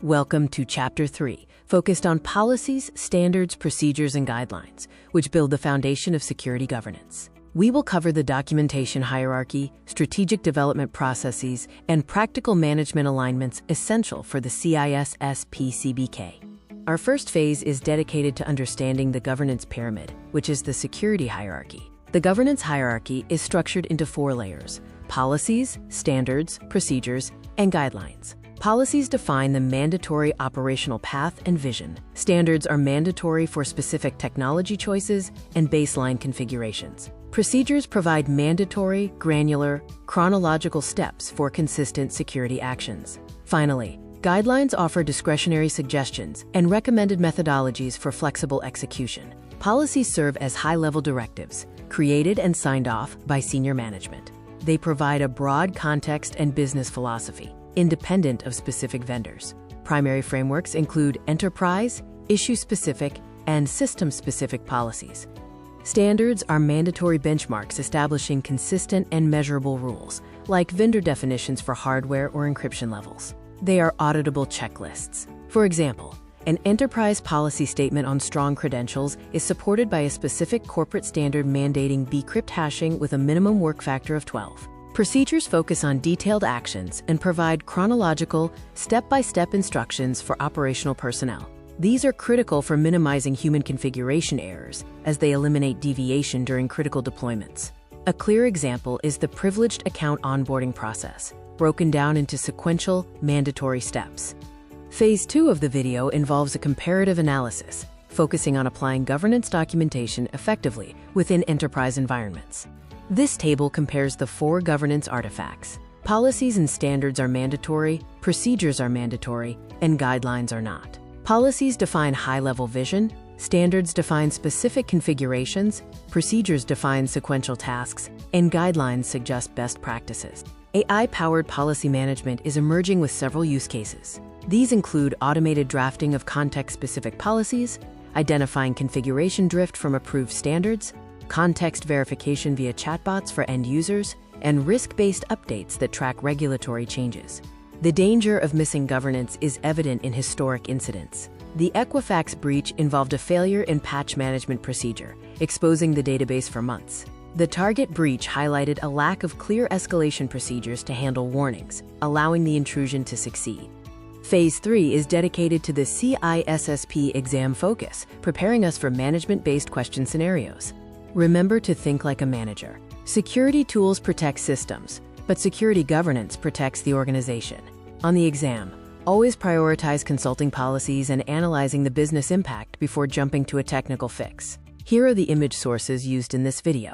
Welcome to Chapter 3, focused on policies, standards, procedures, and guidelines, which build the foundation of security governance. We will cover the documentation hierarchy, strategic development processes, and practical management alignments essential for the CISSP CBK. Our first phase is dedicated to understanding the governance pyramid, which is the security hierarchy. The governance hierarchy is structured into 4 layers: policies, standards, procedures, and guidelines. Policies define the mandatory operational path and vision. Standards are mandatory for specific technology choices and baseline configurations. Procedures provide mandatory, granular, chronological steps for consistent security actions. Finally, guidelines offer discretionary suggestions and recommended methodologies for flexible execution. Policies serve as high-level directives, created and signed off by senior management. They provide a broad context and business philosophy, independent of specific vendors. Primary frameworks include enterprise, issue-specific, and system-specific policies. Standards are mandatory benchmarks establishing consistent and measurable rules, like vendor definitions for hardware or encryption levels. They are auditable checklists. For example, an enterprise policy statement on strong credentials is supported by a specific corporate standard mandating bcrypt hashing with a minimum work factor of 12. Procedures focus on detailed actions and provide chronological, step-by-step instructions for operational personnel. These are critical for minimizing human configuration errors, as they eliminate deviation during critical deployments. A clear example is the privileged account onboarding process, broken down into sequential, mandatory steps. Phase 2 of the video involves a comparative analysis, focusing on applying governance documentation effectively within enterprise environments. This table compares the 4 governance artifacts. Policies and standards are mandatory, procedures are mandatory, and guidelines are not. Policies define high-level vision, standards define specific configurations, procedures define sequential tasks, and guidelines suggest best practices. AI-powered policy management is emerging with several use cases. These include automated drafting of context-specific policies, identifying configuration drift from approved standards, context verification via chatbots for end users, and risk-based updates that track regulatory changes. The danger of missing governance is evident in historic incidents. The Equifax breach involved a failure in patch management procedure, exposing the database for months. The Target breach highlighted a lack of clear escalation procedures to handle warnings, allowing the intrusion to succeed. Phase 3 is dedicated to the CISSP exam focus, preparing us for management-based question scenarios. Remember to think like a manager. Security tools protect systems, but security governance protects the organization. On the exam, always prioritize consulting policies and analyzing the business impact before jumping to a technical fix. Here are the image sources used in this video.